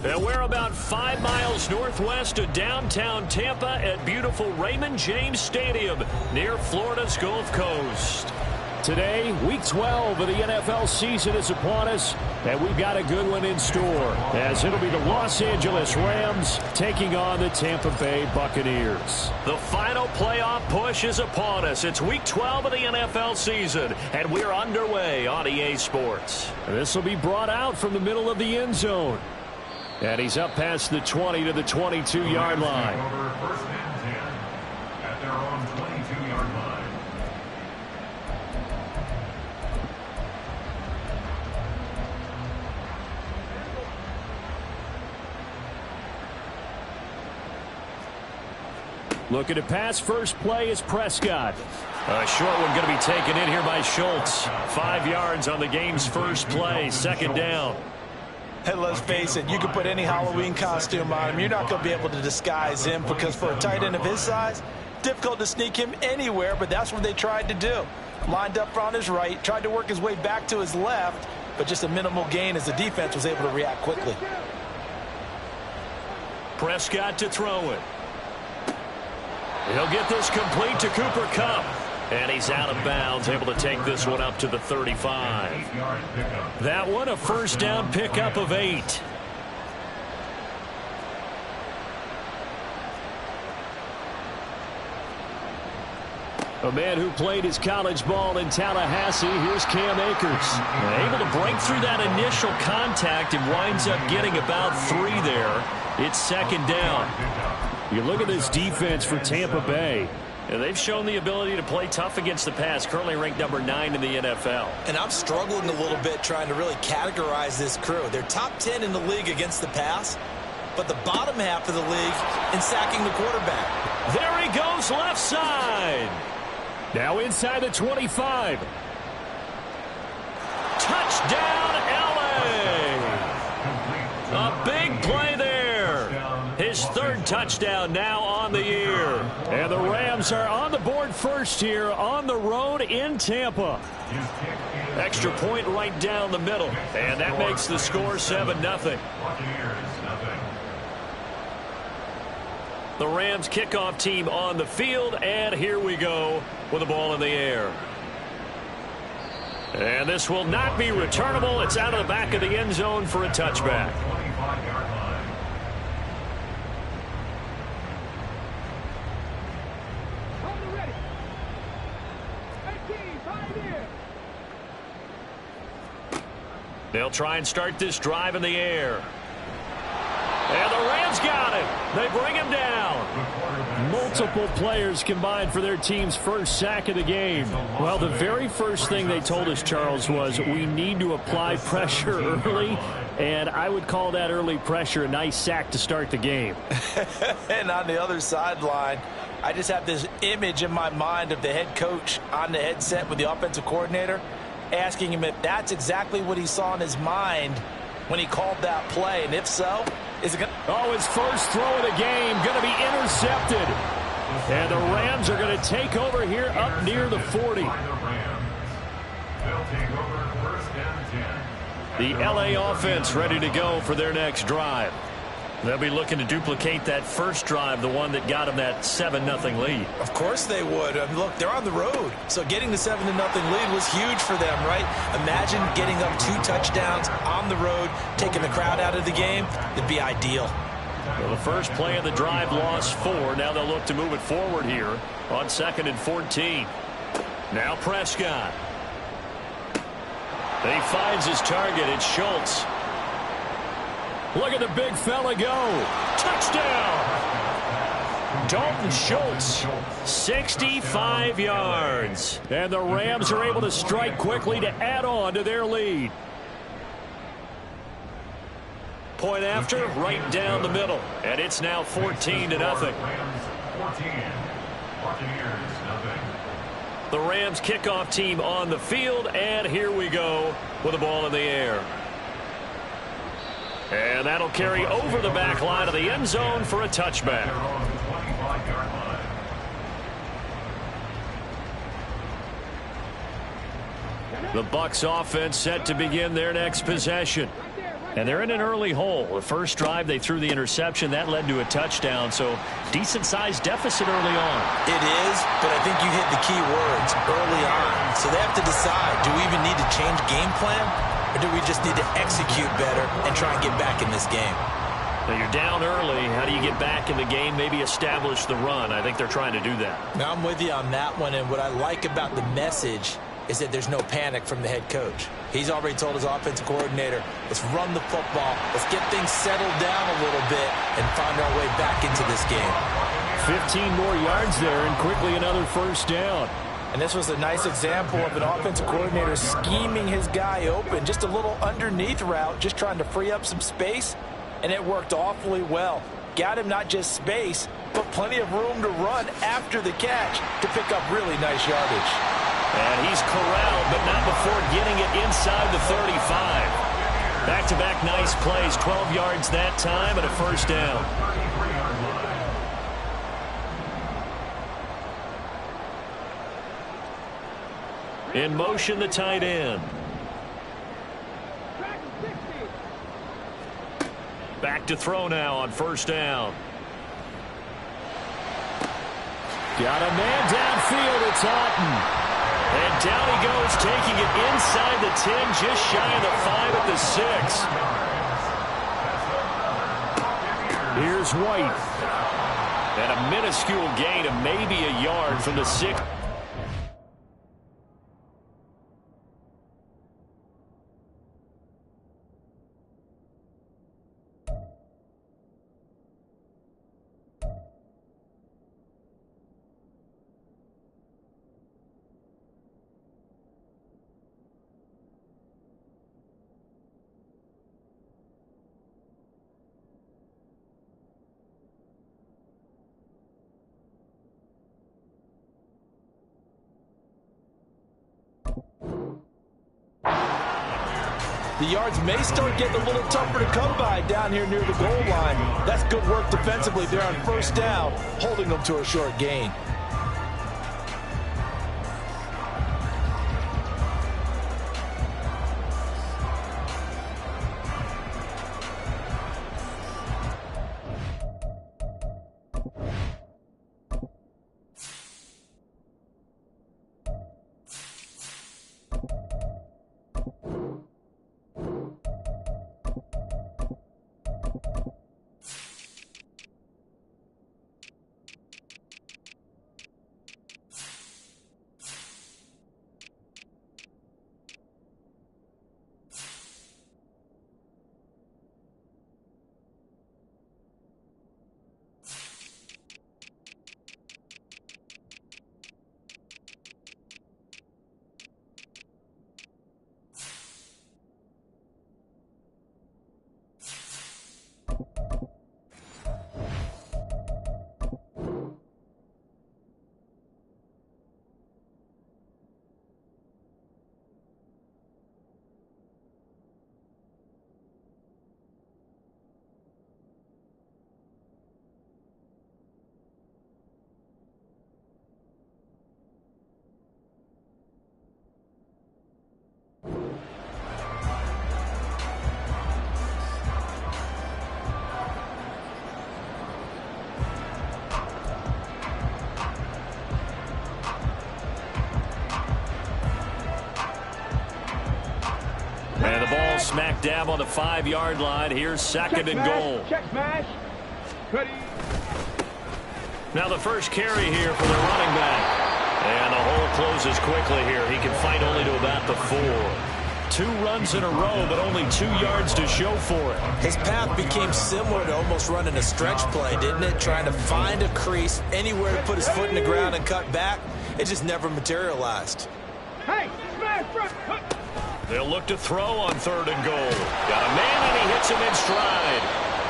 And we're about 5 miles northwest of downtown Tampa at beautiful Raymond James Stadium near Florida's Gulf Coast. Today, Week 12 of the NFL season is upon us, and we've got a good one in store, as it'll be the Los Angeles Rams taking on the Tampa Bay Buccaneers. The final playoff push is upon us. It's Week 12 of the NFL season, and we're underway on EA Sports. This will be brought out from the middle of the end zone. And he's up past the 20 to the 22-yard line. Over first and 10 at their own 22-yard line. Looking to pass. First play is Prescott. A short one going to be taken in here by Schultz. 5 yards on the game's first play. Second down. And let's face it, you can put any Halloween costume on him. You're not going to be able to disguise him because for a tight end of his size, difficult to sneak him anywhere, but that's what they tried to do. Lined up on his right, tried to work his way back to his left, but just a minimal gain as the defense was able to react quickly. Prescott to throw it. He'll get this complete to Cooper Kupp. And he's out of bounds, able to take this one up to the 35. That one a first down pickup of 8. A man who played his college ball in Tallahassee, here's Cam Akers. Able to break through that initial contact and winds up getting about 3 there. It's second down. You look at this defense for Tampa Bay. And they've shown the ability to play tough against the pass, currently ranked number 9 in the NFL. And I'm struggling a little bit trying to really categorize this crew. They're top 10 in the league against the pass, but the bottom half of the league in sacking the quarterback. There he goes, left side. Now inside the 25. Touchdown, L.A. A big play there. His third touchdown now on the year. And the Rams are on the board first here on the road in Tampa. Extra point right down the middle. And that makes the score 7-0. The Rams kickoff team on the field. And here we go with the ball in the air. And this will not be returnable. It's out of the back of the end zone for a touchback. They'll try and start this drive in the air. And the Rams got him. They bring him down. Multiple players combined for their team's first sack of the game. Well, the very first thing they told us, Charles, was we need to apply pressure early. And I would call that early pressure a nice sack to start the game. And on the other sideline, I just have this image in my mind of the head coach on the headset with the offensive coordinator, asking him if that's exactly what he saw in his mind when he called that play. And if so, is it going to... Oh, his first throw of the game going to be intercepted. And the Rams are going to take over here up near the 40. The LA offense ready to go for their next drive. They'll be looking to duplicate that first drive, the one that got them that 7-0 lead. Of course they would. I mean, look, they're on the road. So getting the 7-0 lead was huge for them, right? Imagine getting up 2 touchdowns on the road, taking the crowd out of the game. It'd be ideal. Well, the first play of the drive lost 4. Now they'll look to move it forward here on 2nd and 14. Now Prescott. He finds his target. It's Schultz. Look at the big fella go. Touchdown! Dalton Schultz, 65 yards. And the Rams are able to strike quickly to add on to their lead. Point after, right down the middle. And it's now 14-0. The Rams kickoff team on the field. And here we go with the ball in the air. And that'll carry over the back line of the end zone for a touchback. The Bucs offense set to begin their next possession. And they're in an early hole. The first drive, they threw the interception. That led to a touchdown, so decent-sized deficit early on. It is, but I think you hit the key words, early on. So they have to decide, do we even need to change game plan, or do we just need to execute better and try and get back in this game? Now you're down early. How do you get back in the game, maybe establish the run? I think they're trying to do that. Now I'm with you on that one, and what I like about the message is that there's no panic from the head coach. He's already told his offensive coordinator, let's run the football, let's get things settled down a little bit and find our way back into this game. 15 more yards there and quickly another first down. And this was a nice example of an offensive coordinator scheming his guy open, just a little underneath route, just trying to free up some space, and it worked awfully well. Got him not just space, but plenty of room to run after the catch to pick up really nice yardage. And he's corralled, but not before getting it inside the 35. Back-to-back nice plays, 12 yards that time and a first down. In motion, the tight end. Back to throw now on first down. Got a man downfield. It's Otten. And down he goes, taking it inside the 10, just shy of the 5 at the 6. Here's White. And a minuscule gain of maybe a yard from the 6. The yards may start getting a little tougher to come by down here near the goal line. That's good work defensively there on first down, holding them to a short gain. And the ball smack dab on the 5-yard line. Here's second and goal. Check smash. Ready. Now the first carry here for the running back. And the hole closes quickly here. He can fight only to about the 4. 2 runs in a row, but only 2 yards to show for it. His path became similar to almost running a stretch play, didn't it? Trying to find a crease, anywhere to put his foot in the ground and cut back. It just never materialized. Hey, smash front. They'll look to throw on third and goal. Got a man, and he hits him in stride.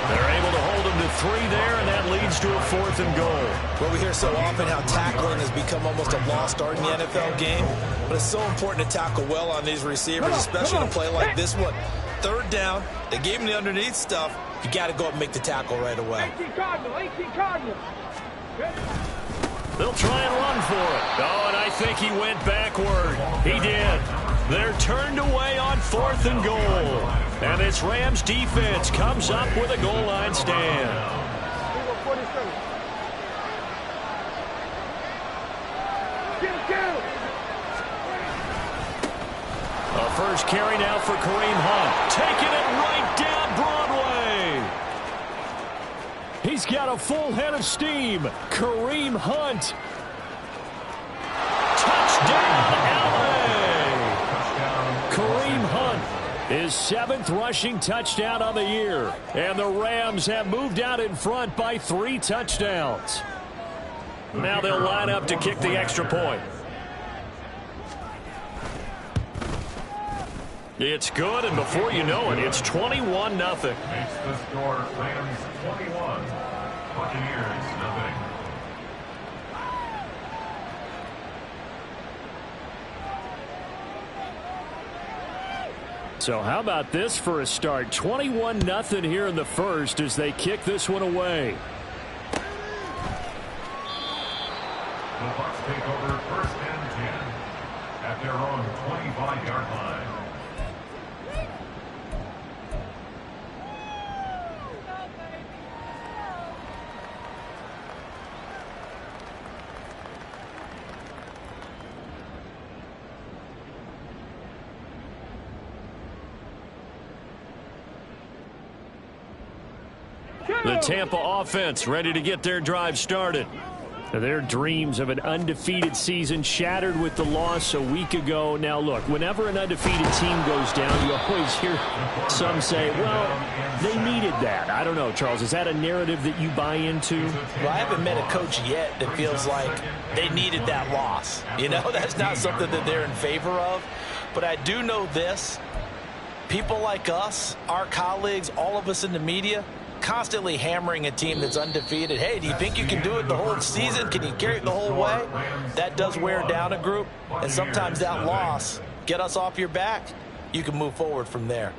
They're able to hold him to 3 there, and that leads to a 4th and goal. Well, we hear so often how tackling has become almost a lost art in the NFL game, but it's so important to tackle well on these receivers, especially in a play like this one. Third down, they gave him the underneath stuff. You got to go up and make the tackle right away. 18 Cardinal. They'll try and run for it. Oh, and I think he went backward. He did. They're turned away on 4th and goal. And this Rams defense comes up with a goal line stand. A first carry now for Kareem Hunt. Taking it right down Broadway. He's got a full head of steam. Kareem Hunt. Touchdown, LA. Kareem Hunt, his 7th rushing touchdown on the year. And the Rams have moved out in front by 3 touchdowns. Now they'll line up to kick the extra point. It's good, and before you know it, it's 21-0. Makes the score Rams 21, Buccaneers 0. So how about this for a start? 21-0 here in the first as they kick this one away. The Bucs take over 1st and 10 at their own 25-yard line. The Tampa offense ready to get their drive started. Their dreams of an undefeated season shattered with the loss a week ago. Now, look, whenever an undefeated team goes down, you always hear some say, well, they needed that. I don't know, Charles. Is that a narrative that you buy into? Well, I haven't met a coach yet that feels like they needed that loss. You know, that's not something that they're in favor of. But I do know this. People like us, our colleagues, all of us in the media, constantly hammering a team that's undefeated. Hey, do you think you can do it the whole season? Can you carry it the whole way? That does wear down a group, and sometimes that loss, get us off your back, you can move forward from there.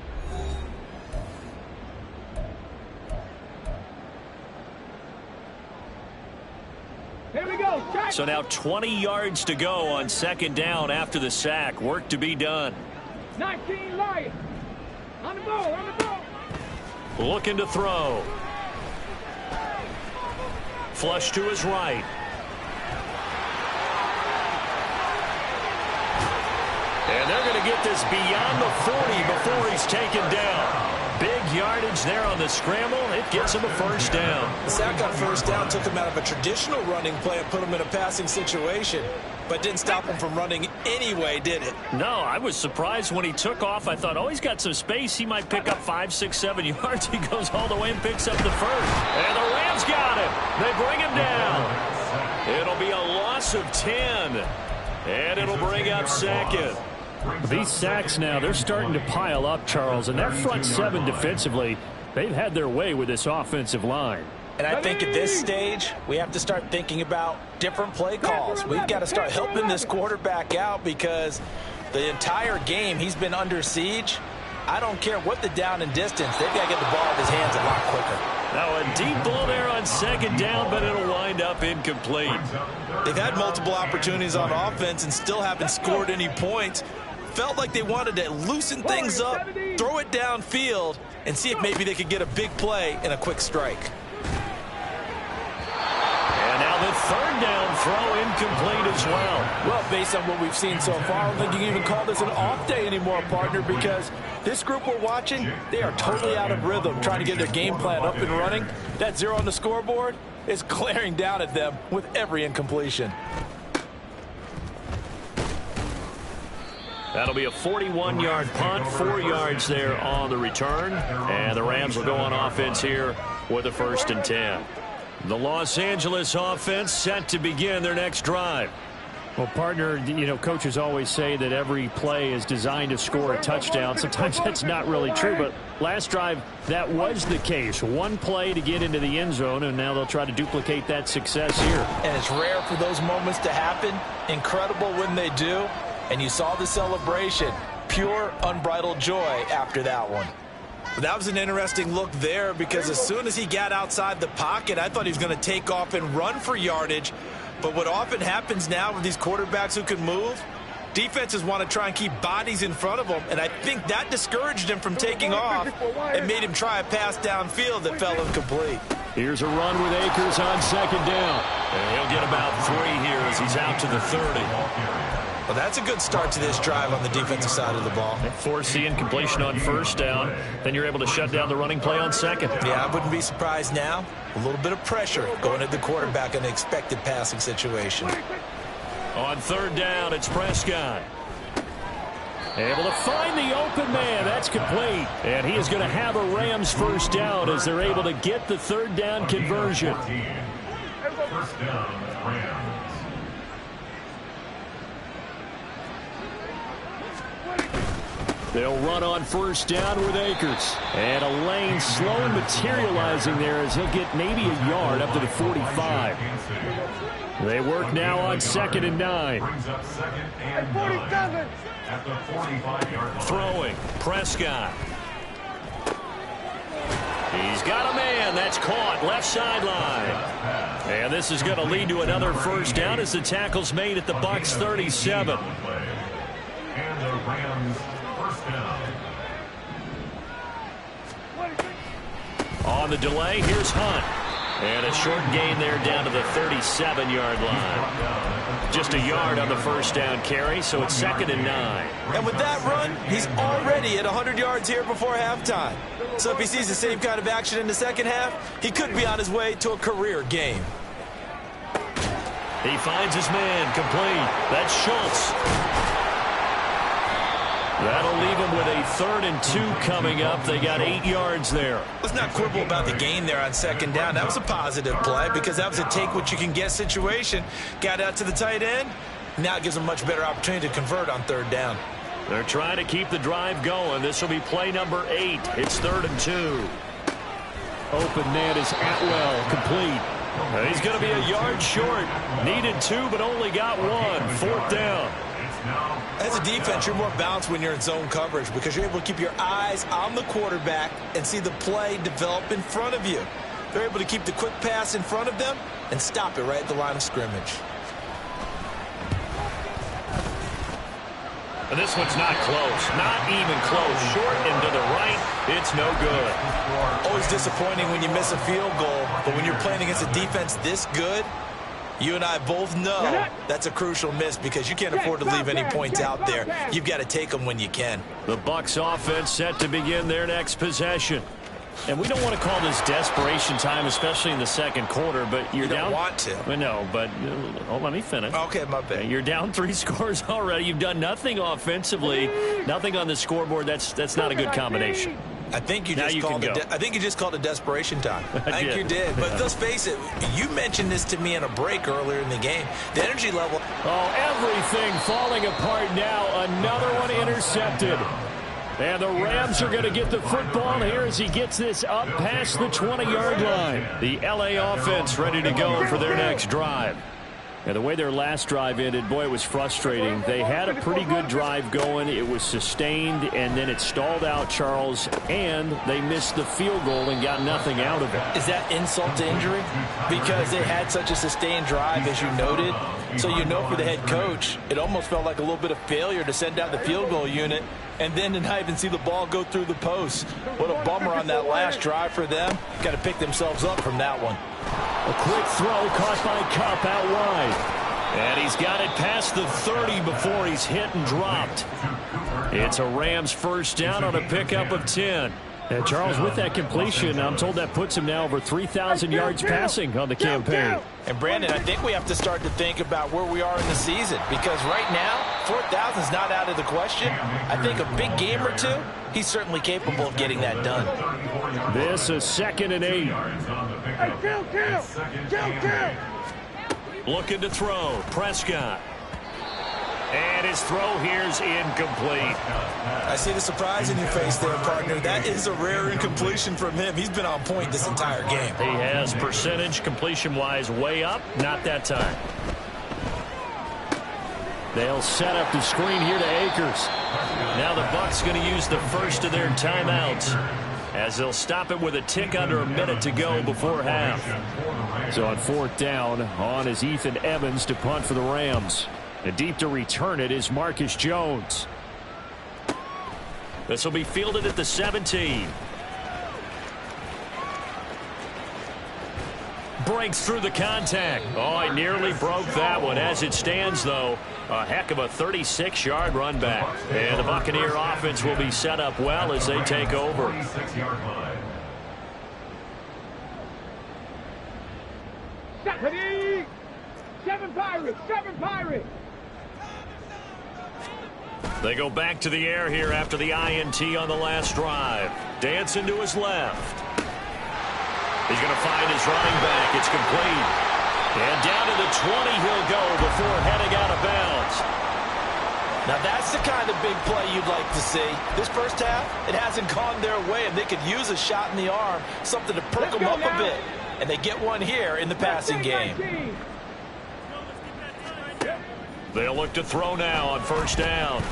Here we go. So now 20 yards to go on 2nd down after the sack. Work to be done. 19 Lions. On the ball, on the ball. Looking to throw. Flush to his right. And they're going to get this beyond the 40 before he's taken down. Big yardage there on the scramble. It gets him a first down. The sack on first down took him out of a traditional running play and put him in a passing situation, but didn't stop him from running anyway, did it? No, I was surprised when he took off. I thought, oh, he's got some space. He might pick up 5, 6, 7 yards. He goes all the way and picks up the first. And the Rams got him. They bring him down. It'll be a loss of 10. And it'll bring up 2nd. These sacks now, they're starting to pile up, Charles. And that front 7 defensively, they've had their way with this offensive line. And I think at this stage, we have to start thinking about different play calls. We've got to start helping this quarterback out because the entire game he's been under siege. I don't care what the down and distance. They've got to get the ball in his hands a lot quicker. Now a deep ball there on 2nd down, but it'll wind up incomplete. They've had multiple opportunities on offense and still haven't scored any points. Felt like they wanted to loosen things up, throw it downfield, and see if maybe they could get a big play and a quick strike. And now the 3rd down throw incomplete as well. Well, based on what we've seen so far, I don't think you can even call this an off day anymore, partner, because this group we're watching, they are totally out of rhythm trying to get their game plan up and running. That 0 on the scoreboard is glaring down at them with every incompletion. That'll be a 41-yard punt, 4 yards there on the return. And the Rams will go on offense here with a 1st and 10. The Los Angeles offense set to begin their next drive. Well, partner, you know, coaches always say that every play is designed to score a touchdown. Sometimes that's not really true, but last drive, that was the case. One play to get into the end zone, and now they'll try to duplicate that success here. And it's rare for those moments to happen. Incredible when they do. And you saw the celebration. Pure, unbridled joy after that one. That was an interesting look there because as soon as he got outside the pocket, I thought he was going to take off and run for yardage. But what often happens now with these quarterbacks who can move, Defenses want to try and keep bodies in front of them, and I think that discouraged him from taking off and made him try a pass downfield that fell incomplete. Here's a run with Akers on second down. And he'll get about 3 here as he's out to the 30. Well, that's a good start to this drive on the defensive side of the ball. Force the incompletion on first down. Then you're able to shut down the running play on second. Yeah, I wouldn't be surprised now. A little bit of pressure going at the quarterback in an expected passing situation. On third down, it's Prescott. Able to find the open man. That's complete. And he is going to have a Rams first down as they're able to get the third down conversion. First down, Rams. They'll run on first down with Akers. And a lane slow and materializing there as he'll get maybe a yard up to the 45. They work now on 2nd and 9. Brings up 2nd and 9 at the 45-yard line. Throwing, Prescott. He's got a man. That's caught left sideline. And this is going to lead to another first down as the tackle's made at the Bucs 37. And the Rams first down. On the delay, here's Hunt. And a short gain there down to the 37-yard line. Just a yard on the first down carry, so it's 2nd and 9. And with that run, he's already at 100 yards here before halftime. So if he sees the same kind of action in the second half, he could be on his way to a career game. He finds his man, complete. That's Schultz. That'll leave him with a 3rd and 2 coming up. They got 8 yards there. Let's not quibble about the gain there on second down. That was a positive play because that was a take-what-you-can-get situation. Got out to the tight end. Now it gives them much better opportunity to convert on third down. They're trying to keep the drive going. This will be play number 8. It's 3rd and 2. Open man is Atwell, complete. He's going to be a yard short. Needed 2, but only got 1. 4th down. As a defense, you're more balanced when you're in zone coverage because you're able to keep your eyes on the quarterback and see the play develop in front of you. They're able to keep the quick pass in front of them and stop it right at the line of scrimmage. And this one's not close. Not even close. Short and to the right. It's no good. Always disappointing when you miss a field goal, but when you're playing against a defense this good, you and I both know that's a crucial miss because you can't afford to leave any points out there. You've got to take them when you can. The Bucs offense set to begin their next possession. And we don't want to call this desperation time, especially in the second quarter, but you're down. You don't want to. No, but let me finish. Okay, my bad. You're down 3 scores already. You've done nothing offensively, nothing on the scoreboard. That's not a good combination. I think you just called it. I think you just called it desperation time. I think you did. But let's face it. You mentioned this to me in a break earlier in the game. The energy level. Oh, everything falling apart now. Another one intercepted. And the Rams are going to get the football here as he gets this up past the 20-yard line. The LA offense ready to go for their next drive. And the way their last drive ended, boy, it was frustrating. They had a pretty good drive going. It was sustained, and then it stalled out, Charles, and they missed the field goal and got nothing out of it. Is that insult to injury? Because they had such a sustained drive, as you noted. So you know for the head coach, it almost felt like a little bit of failure to send out the field goal unit and then to not even see the ball go through the post. What a bummer on that last drive for them. Got to pick themselves up from that one. A quick throw caught by Kupp out wide. And he's got it past the 30 before he's hit and dropped. It's a Rams first down on a pickup of 10. And Charles, with that completion, I'm told that puts him now over 3,000 yards passing on the campaign. And Brandon, I think we have to start to think about where we are in the season because right now, 4,000 is not out of the question. I think a big game or two, he's certainly capable of getting that done. This is 2nd and 8. Looking to throw, Prescott. And his throw here's incomplete. I see the surprise in your face there, partner. That is a rare incompletion from him. He's been on point this entire game. He has percentage completion-wise way up. Not that time. They'll set up the screen here to Akers. Now the Bucs going to use the first of their timeouts as they'll stop it with a tick under a minute to go before half. So on 4th down, on is Ethan Evans to punt for the Rams. And deep to return it is Marcus Jones. This will be fielded at the 17. Breaks through the contact. Oh, he nearly broke that one. As it stands, though, a heck of a 36-yard run back. And the Buccaneer offense will be set up well as they take over. 46-yard line. Seven Pirates. They go back to the air here after the INT on the last drive. Dancing to his left. He's going to find his running back. It's complete. And down to the 20 he'll go before heading out of bounds. Now that's the kind of big play you'd like to see. This first half, it hasn't gone their way, and they could use a shot in the arm, something to perk them up a bit. And they get one here in the passing game. They'll look to throw now on first down.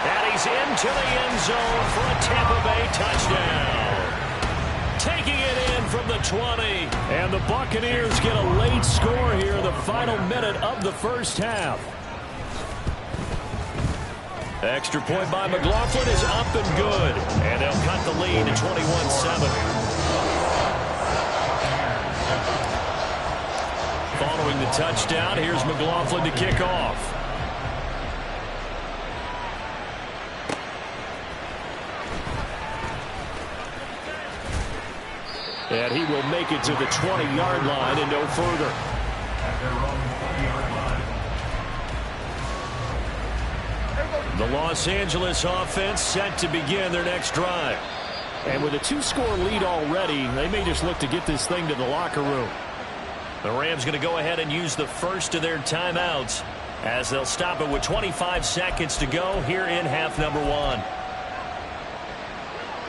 And he's into the end zone for a Tampa Bay touchdown. Taking it in from the 20. And the Buccaneers get a late score here in the final minute of the first half. Extra point by McLaughlin is up and good. And they'll cut the lead to 21-7. Following the touchdown, here's McLaughlin to kick off. And he will make it to the 20-yard line and no further. At their own 20-yard line. The Los Angeles offense set to begin their next drive. And with a 2-score lead already, they may just look to get this thing to the locker room. The Rams going to go ahead and use the first of their timeouts as they'll stop it with 25 seconds to go here in half number 1.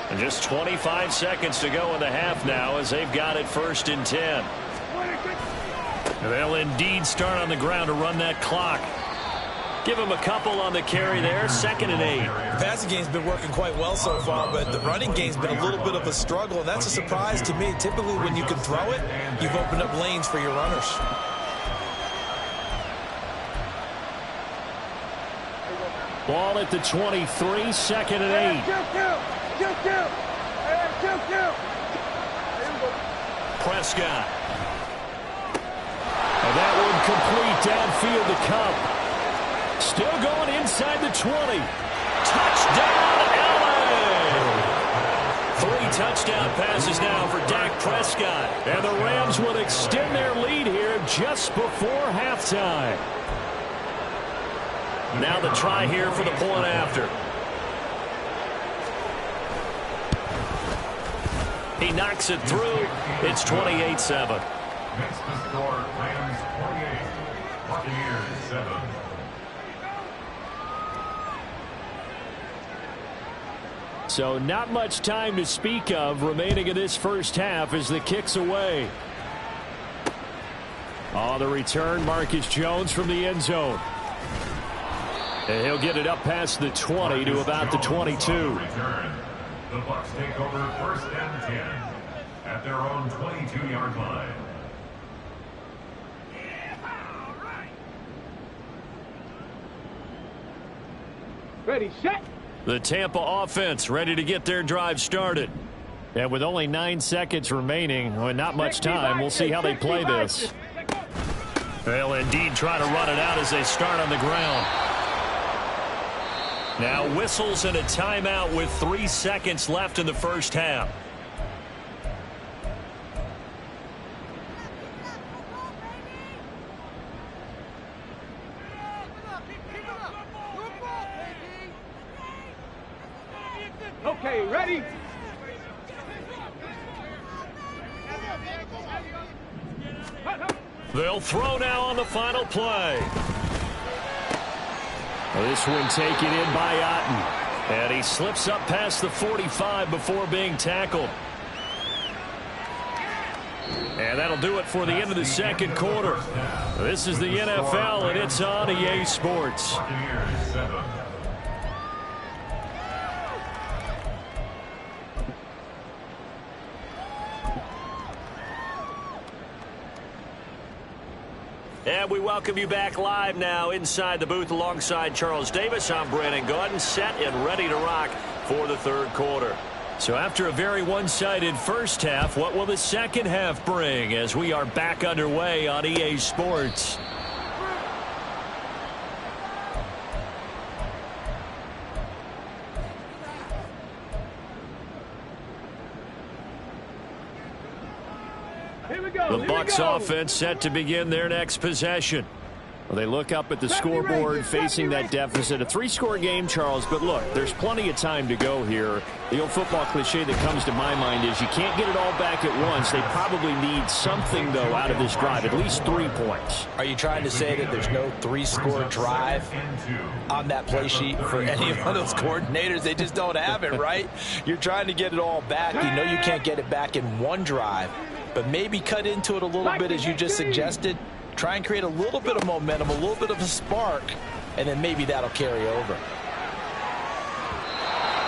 And just 25 seconds to go in the half now as they've got it 1st and 10. And they'll indeed start on the ground to run that clock. Give him a couple on the carry there, 2nd and 8. The passing game's been working quite well so far, but the running game's been a little bit of a struggle, and that's a surprise to me. Typically, when you can throw it, you've opened up lanes for your runners. Ball at the 23, 2nd and 8. Prescott. And that one complete downfield to Cup. Still going inside the 20. Touchdown, LA! 3 touchdown passes now for Dak Prescott. And the Rams would extend their lead here just before halftime. Now the try here for the point after. He knocks it through. It's 28-7. Makes the score Rams 28, Buccaneers 7. So not much time to speak of remaining in this first half as the kick's away. On the return, Marcus Jones from the end zone. And he'll get it up past the 20 to about the 22. Return. The Bucs take over 1st and 10 at their own 22-yard line. Ready, set. The Tampa offense ready to get their drive started. And with only 9 seconds remaining, and not much time, we'll see how they play this. They'll indeed try to run it out as they start on the ground. Now whistles and a timeout with 3 seconds left in the first half. Okay, ready? They'll throw now on the final play. This one taken in by Otten. And he slips up past the 45 before being tackled. And that'll do it for the end of the second quarter. This is the NFL, and it's on EA Sports. Buccaneers 7. And we welcome you back live now inside the booth alongside Charles Davis. I'm Brandon Gaudin, set and ready to rock for the third quarter. So after a very one-sided first half, what will the second half bring as we are back underway on EA Sports? The Bucs offense set to begin their next possession. Well, they look up at the scoreboard facing that deficit. A three-score game, Charles, but look, there's plenty of time to go here. The old football cliche that comes to my mind is you can't get it all back at once. They probably need something, though, out of this drive, at least 3 points. Are you trying to say that there's no three-score drive on that play sheet for any of those coordinators? They just don't have it, right? You're trying to get it all back. You know you can't get it back in one drive, but maybe cut into it a little bit as you just suggested. Try and create a little bit of momentum, a little bit of a spark, and then maybe that'll carry over.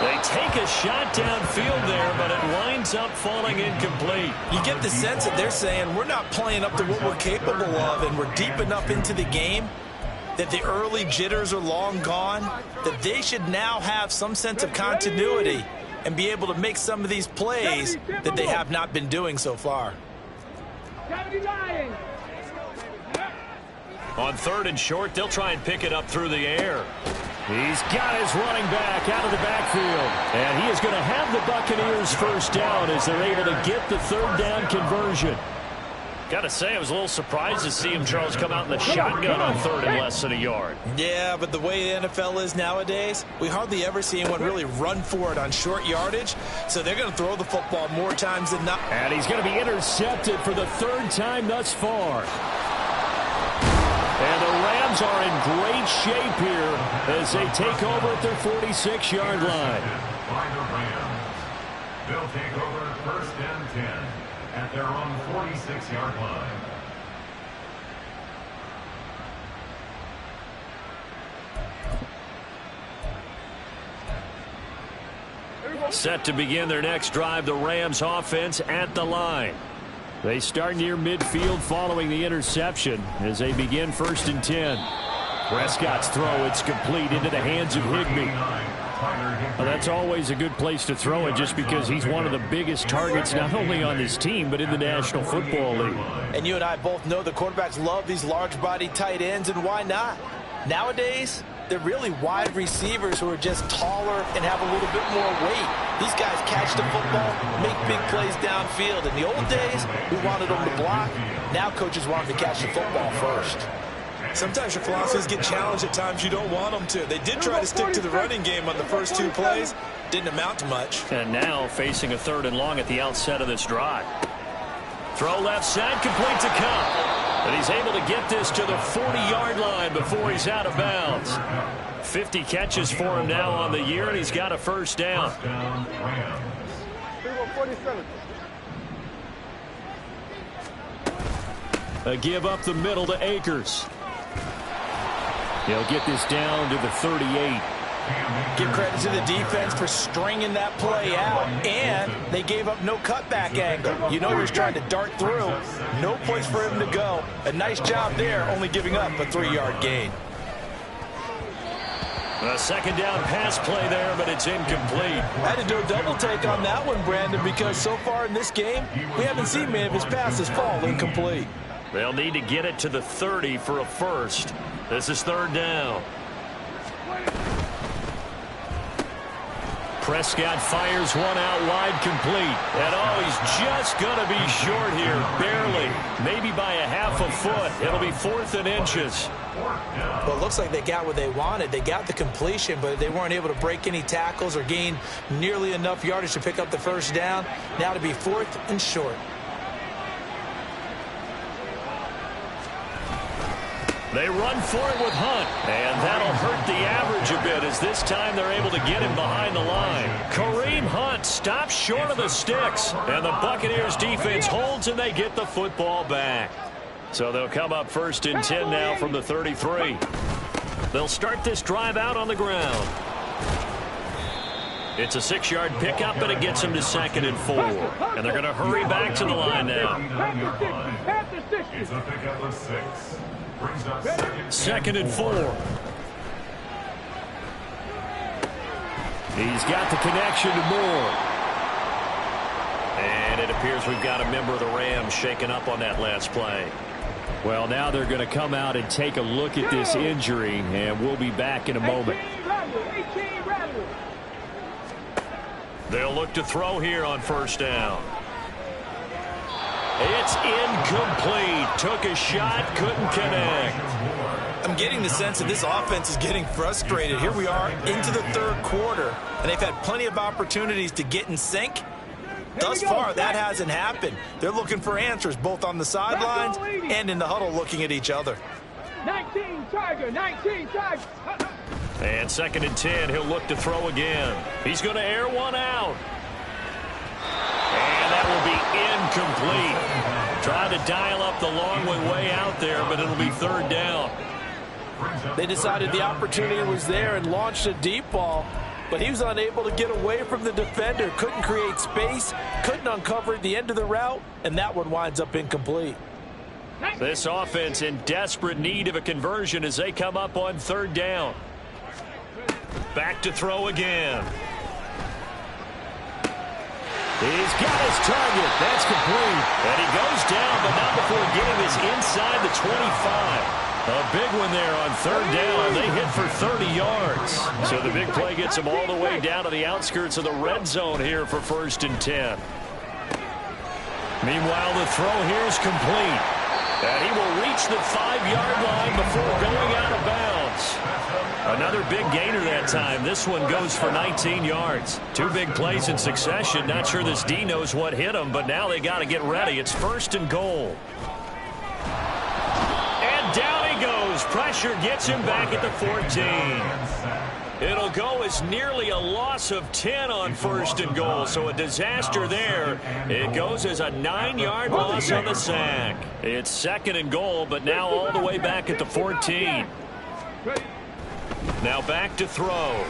They take a shot downfield there, but it winds up falling incomplete. You get the sense that they're saying we're not playing up to what we're capable of, and we're deep enough into the game that the early jitters are long gone, that they should now have some sense of continuity and be able to make some of these plays that they have not been doing so far. On 3rd and short, they'll try and pick it up through the air. He's got his running back out of the backfield. And he is going to have the Buccaneers first down as they're able to get the third down conversion. Got to say, I was a little surprised to see him, Charles, come out in the shotgun on 3rd and less than a yard. Yeah, but the way the NFL is nowadays, we hardly ever see anyone really run for it on short yardage. So they're going to throw the football more times than not. And he's going to be intercepted for the 3rd time thus far. And the Rams are in great shape here as they take over at their 46-yard line. By the Rams. They'll take over 1st and 10 at their own 46-yard line. Set to begin their next drive, the Rams offense at the line. They start near midfield following the interception as they begin 1st and 10. Prescott's throw, it's complete into the hands of Higbee. Well, that's always a good place to throw it just because he's one of the biggest targets not only on this team but in the National Football League. And you and I both know the quarterbacks love these large-bodied tight ends, and why not? Nowadays, they're really wide receivers who are just taller and have a little bit more weight. These guys catch the football, make big plays downfield. In the old days, we wanted them to block. Now coaches want them to catch the football first. Sometimes your philosophies get challenged at times you don't want them to. They did try to stick to the running game on the first 2 plays. Didn't amount to much. And now facing a 3rd and long at the outset of this drive. Throw left side, complete to Cup. And he's able to get this to the 40-yard line before he's out of bounds. 50 catches for him now on the year, and he's got a first down. A give up the middle to Akers. He'll get this down to the 38. Give credit to the defense for stringing that play out, and they gave up no cutback angle. You know he was trying to dart through. No place for him to go. A nice job there, only giving up a 3-yard gain. A 2nd down pass play there, but it's incomplete. I had to do a double take on that one, Brandon, because so far in this game, we haven't seen many of his passes fall incomplete. They'll need to get it to the 30 for a first. This is 3rd down. Prescott fires one out wide, complete. And he's just going to be short here, barely. Maybe by a half a foot. It'll be 4th and inches. Well, it looks like they got what they wanted. They got the completion, but they weren't able to break any tackles or gain nearly enough yardage to pick up the first down. Now to be 4th and short. They run for it with Hunt, and that'll hurt the average a bit as this time they're able to get him behind the line. Kareem Hunt stops short of the sticks, and the Buccaneers defense holds, and they get the football back. So they'll come up 1st and 10 now from the 33. They'll start this drive out on the ground. It's a 6-yard pickup, but it gets them to 2nd and 4. And they're going to hurry back to the line now. It's a pickup of 6. Brings up Second and 4. He's got the connection to Moore. And it appears we've got a member of the Rams shaken up on that last play. Well, now they're going to come out and take a look at this injury, and we'll be back in a moment. They'll look to throw here on first down. It's incomplete. Took a shot, couldn't connect. I'm getting the sense that this offense is getting frustrated. Here we are into the third quarter, and they've had plenty of opportunities to get in sync. Thus far, that hasn't happened. They're looking for answers both on the sidelines and in the huddle looking at each other. 19 Tiger, 19 Tiger. And second and 10, he'll look to throw again. He's going to air one out. And that will be incomplete. Trying to dial up the long way out there, but it'll be third down. They decided the opportunity was there and launched a deep ball, but he was unable to get away from the defender, couldn't create space, couldn't uncover the end of the route, and that one winds up incomplete. This offense in desperate need of a conversion as they come up on third down. Back to throw again. He's got his target. That's complete. And he goes down, but not before getting this inside the 25. A big one there on third down. They hit for 30 yards. So the big play gets them all the way down to the outskirts of the red zone here for first and 10. Meanwhile, the throw here is complete. And he will reach the 5-yard line before going out of bounds. Another big gainer that time. This one goes for 19 yards. Two big plays in succession. Not sure this D knows what hit him, but now they got to get ready. It's first and goal. And down he goes. Pressure gets him back at the 14. It'll go as nearly a loss of 10 on first and goal, so a disaster there. It goes as a 9-yard loss on the sack. It's second and goal, but now all the way back at the 14. Now back to throw.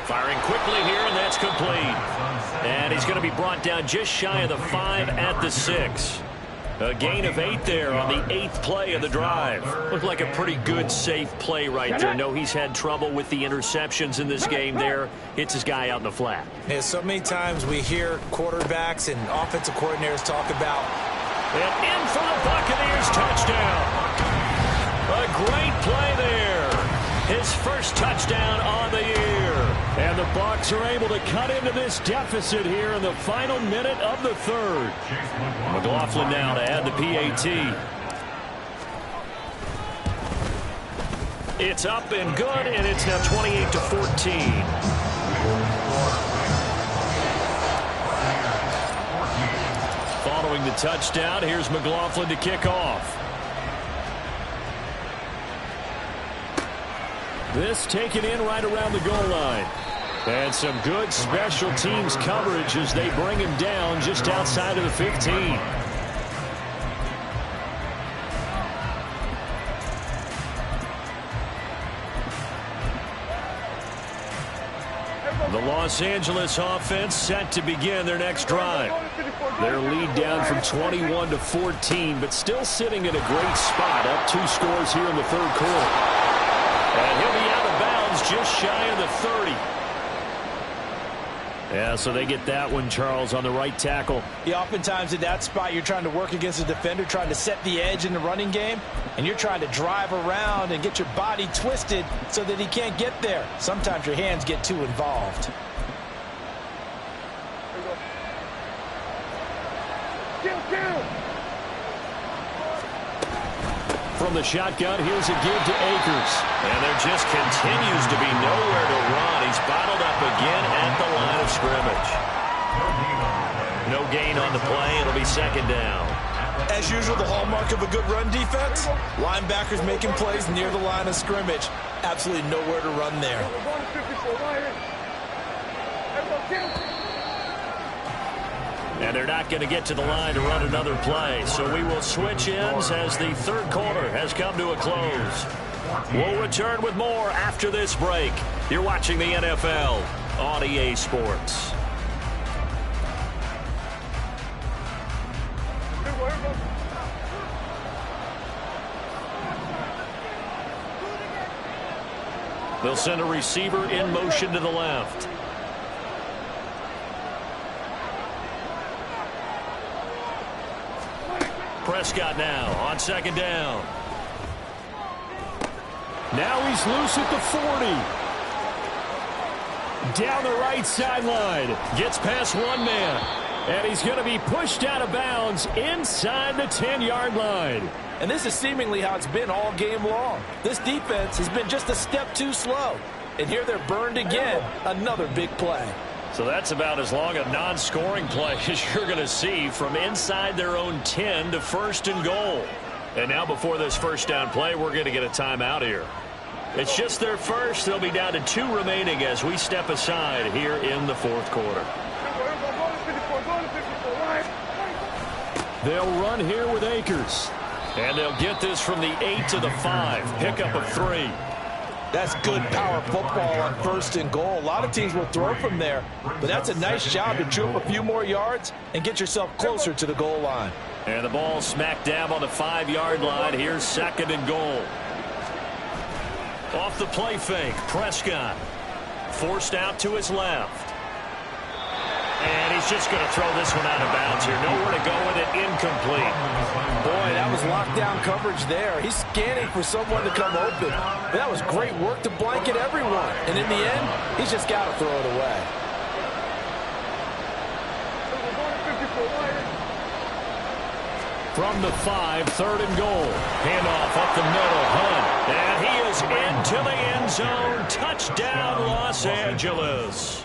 Firing quickly here, and that's complete. And he's going to be brought down just shy of the 5 at the 6. A gain of 8 there on the 8th play of the drive. Looked like a pretty good, safe play right there. No, he's had trouble with the interceptions in this game there. Hits his guy out in the flat. Yeah, so many times we hear quarterbacks and offensive coordinators talk about. And in for the Buccaneers, touchdown. A great play there. His first touchdown on the year. And the Bucs are able to cut into this deficit here in the final minute of the third. McLaughlin now to add the PAT. It's up and good, and it's now 28-14. Following the touchdown, here's McLaughlin to kick off. This taken in right around the goal line. And some good special teams coverage as they bring him down just outside of the 15. The Los Angeles offense set to begin their next drive. Their lead down from 21-14, but still sitting in a great spot, up 2 scores here in the third quarter. And he'll be out of bounds just shy of the 30. Yeah, so they get that one, Charles, on the right tackle. Yeah, oftentimes in that spot, you're trying to work against a defender, trying to set the edge in the running game, and you're trying to drive around and get your body twisted so that he can't get there. Sometimes your hands get too involved. From the shotgun, here's a give to Akers. And there just continues to be nowhere to run. He's bottled up again at the line of scrimmage. No gain on the play. It'll be second down. As usual, the hallmark of a good run defense, linebackers making plays near the line of scrimmage. Absolutely nowhere to run there. And they're not going to get to the line to run another play. So we will switch ends as the third quarter has come to a close. We'll return with more after this break. You're watching the NFL on EA Sports. They'll send a receiver in motion to the left. Prescott now on second down. Now he's loose at the 40. Down the right sideline. Gets past one man. And he's going to be pushed out of bounds inside the 10-yard line. And this is seemingly how it's been all game long. This defense has been just a step too slow. And here they're burned again. Another big play. So that's about as long a non-scoring play as you're going to see from inside their own 10 to first and goal. And now before this first down play, we're going to get a timeout here. It's just their first. They'll be down to 2 remaining as we step aside here in the fourth quarter. They'll run here with Akers. And they'll get this from the 8 to the 5. Pickup of 3. That's good power football on first and goal. A lot of teams will throw from there, but that's a nice job to chew up a few more yards and get yourself closer to the goal line. And the ball smacked down on the 5-yard line. Here's second and goal. Off the play fake, Prescott. Forced out to his left. And he's just going to throw this one out of bounds here. Nowhere to go with it, incomplete. Boy, that was lockdown coverage there. He's scanning for someone to come open. That was great work to blanket everyone. And in the end, he's just got to throw it away. From the 5, third and goal. Handoff up the middle, Hunt. And he is into the end zone. Touchdown, Los Angeles.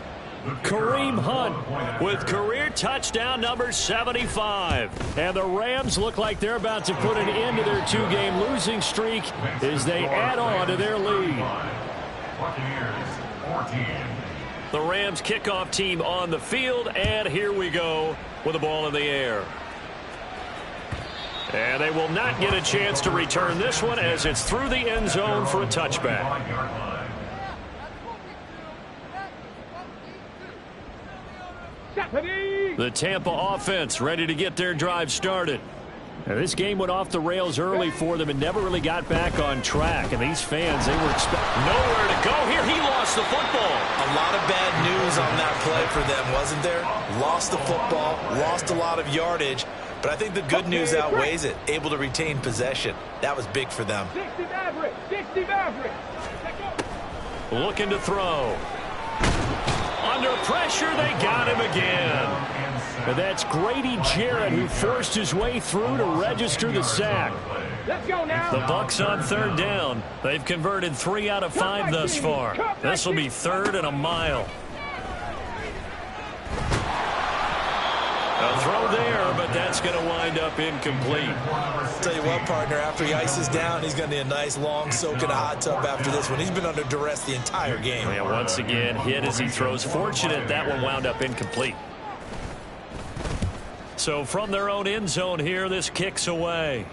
Kareem Hunt with career touchdown number 75. And the Rams look like they're about to put an end to their 2-game losing streak as they add on to their lead. The Rams kickoff team on the field, and here we go with the ball in the air. And they will not get a chance to return this one as it's through the end zone for a touchback. The Tampa offense ready to get their drive started. Now, this game went off the rails early for them and never really got back on track. And these fans, they were expecting nowhere to go here. He lost the football. A lot of bad news on that play for them, wasn't there? Lost the football, lost a lot of yardage. But I think the good news outweighs it. Able to retain possession. That was big for them. 60 average. 60 average. Looking to throw. Under pressure, they got him again. And that's Grady Jarrett who forced his way through to register the sack. Let's go now. The Bucs on third down. They've converted 3 out of 5 thus far. This will be 3rd and a mile. A throw there, but that's going to wind up incomplete. Tell you what, partner, after he ices down, he's going to need a nice long soak in a hot tub after this one. He's been under duress the entire game. And once again, hit as he throws. Fortunate that one wound up incomplete. So from their own end zone here, this kicks away.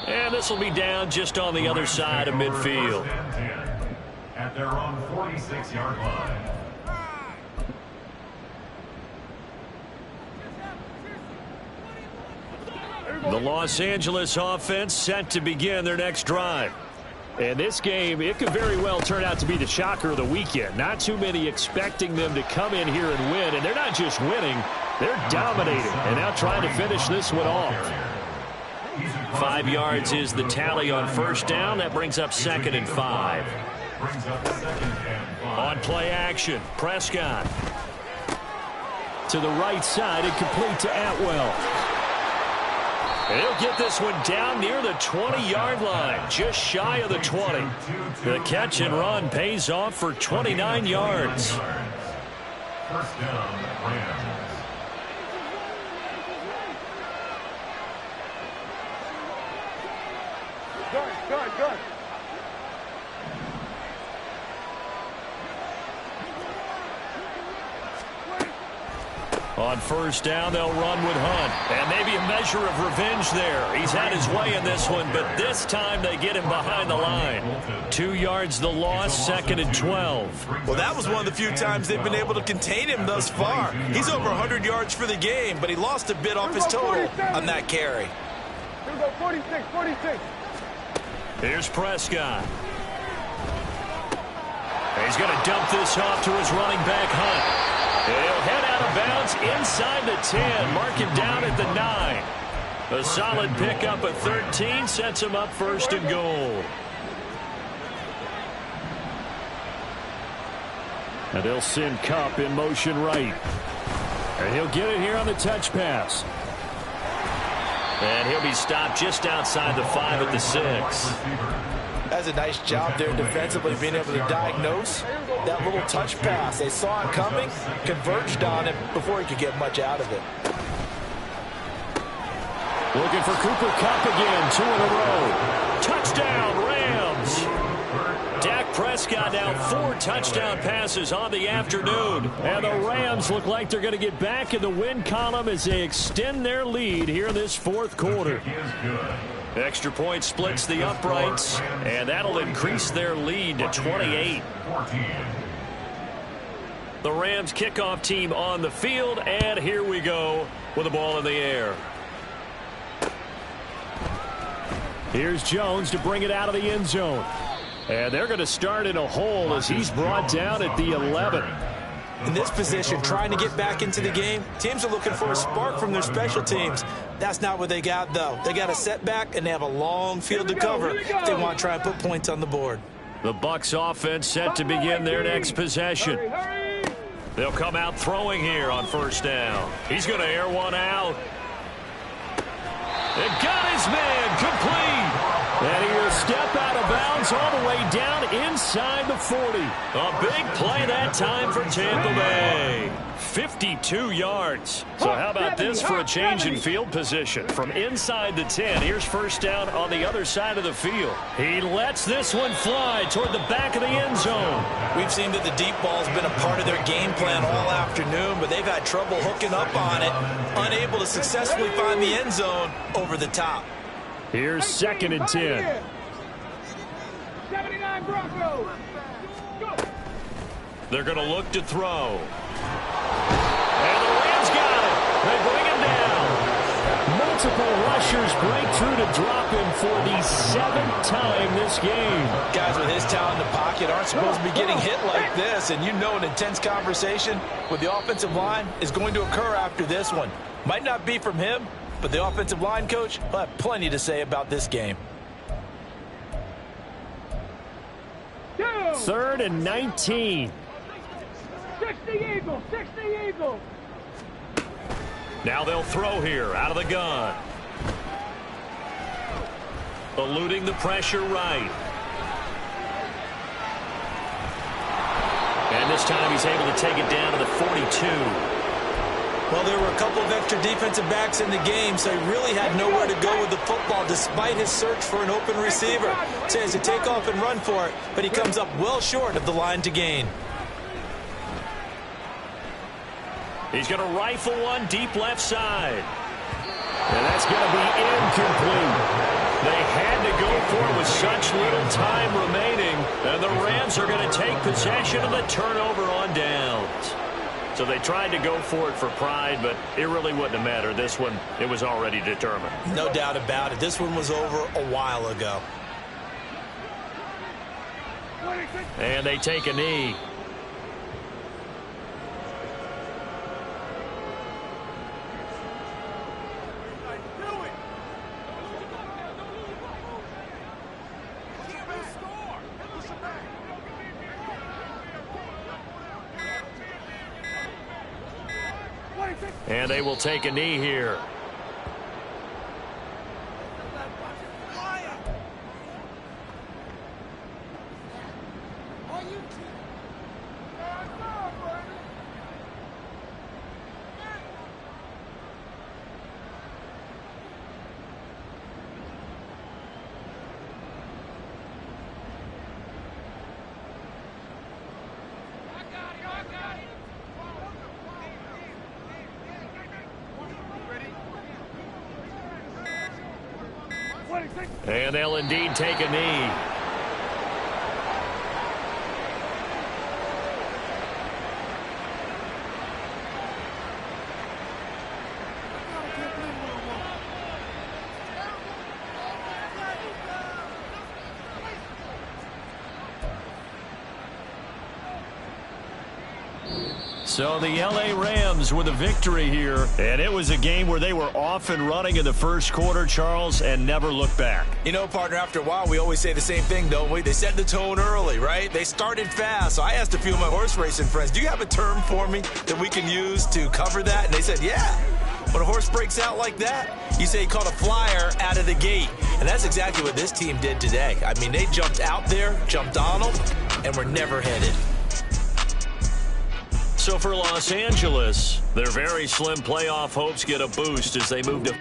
And this will be down just on the other side of midfield. At their own 46-yard line. The Los Angeles offense set to begin their next drive. And this game, it could very well turn out to be the shocker of the weekend. Not too many expecting them to come in here and win. And they're not just winning, they're dominating. And now trying to finish this one off. 5 yards is the tally on first down. That brings up 2nd and 5. On play action, Prescott. To the right side and complete to Atwell. He'll get this one down near the 20-yard line, just shy of the 20. The catch and run pays off for 29 yards. First down, Rams. Good. On first down, they'll run with Hunt. And maybe a measure of revenge there. He's had his way in this one, but this time they get him behind the line. 2 yards the loss, 2nd and 12. Well, that was one of the few times they've been able to contain him thus far. He's over 100 yards for the game, but he lost a bit off his total on that carry. Here we go, 46. Here's Prescott. He's going to dump this off to his running back, Hunt. He'll head out of bounds inside the 10, mark him down at the 9. A solid pickup at 13 sets him up 1st and goal. And they'll send Kupp in motion right. And he'll get it here on the touch pass. And he'll be stopped just outside the 5 at the 6. That's a nice job there defensively, being able to diagnose that little touch pass. They saw it coming, converged on it before he could get much out of it. Looking for Cooper Kupp again, 2 in a row. Touchdown, Rams. Dak Prescott now 4 touchdown passes on the afternoon. And the Rams look like they're going to get back in the win column as they extend their lead here in this 4th quarter. Extra point splits the uprights, and that'll increase their lead to 28. The Rams kickoff team on the field, and here we go with the ball in the air. Here's Jones to bring it out of the end zone. And they're going to start in a hole as he's brought down at the 11. In this position, trying to get back into the game, teams are looking for a spark from their special teams. That's not what they got, though. They got a setback, and they have a long field to cover if they want to try and put points on the board. The Bucs offense set to begin their next possession. They'll come out throwing here on 1st down. He's going to air one out. It got his man complete. And he will step out of bounds all the way down inside the 40. A big play that time for Tampa Bay. 52 yards. So how about this for a change in field position? From inside the 10, here's 1st down on the other side of the field. He lets this one fly toward the back of the end zone. We've seen that the deep ball's been a part of their game plan all afternoon, but they've had trouble hooking up on it, unable to successfully find the end zone over the top. Here's 2nd and 10. 79 Broncos. Go. They're going to look to throw. And the Rams got it. They bring him down. Multiple rushers break through to drop him for the 7th time this game. Guys with his talent in the pocket aren't supposed to be getting hit like this, and you know an intense conversation with the offensive line is going to occur after this one. Might not be from him, but the offensive line coach will have plenty to say about this game. 3rd and 19. 60 Eagles, 60 Eagles. Now they'll throw here out of the gun. Eluding the pressure right. And this time he's able to take it down to the 42. Well, there were a couple of extra defensive backs in the game, so he really had nowhere to go with the football despite his search for an open receiver. So he has to take off and run for it, but he comes up well short of the line to gain. He's going to rifle one deep left side. And that's going to be incomplete. They had to go for it with such little time remaining. And the Rams are going to take possession of the turnover on downs. So they tried to go for it for pride, but it really wouldn't have mattered. This one, it was already determined. No doubt about it. This one was over a while ago. And they take a knee. And they will take a knee here. And they'll indeed take a knee. So the LA Rams with a victory here, and it was a game where they were off and running in the first quarter, Charles, and never looked back. You know, partner, after a while, we always say the same thing, don't we? They set the tone early, right? They started fast. So I asked a few of my horse racing friends, do you have a term for me that we can use to cover that? And they said, yeah. When a horse breaks out like that, you say he caught a flyer out of the gate. And that's exactly what this team did today. I mean, they jumped out there, jumped on them, and were never headed. So for Los Angeles, their very slim playoff hopes get a boost as they move to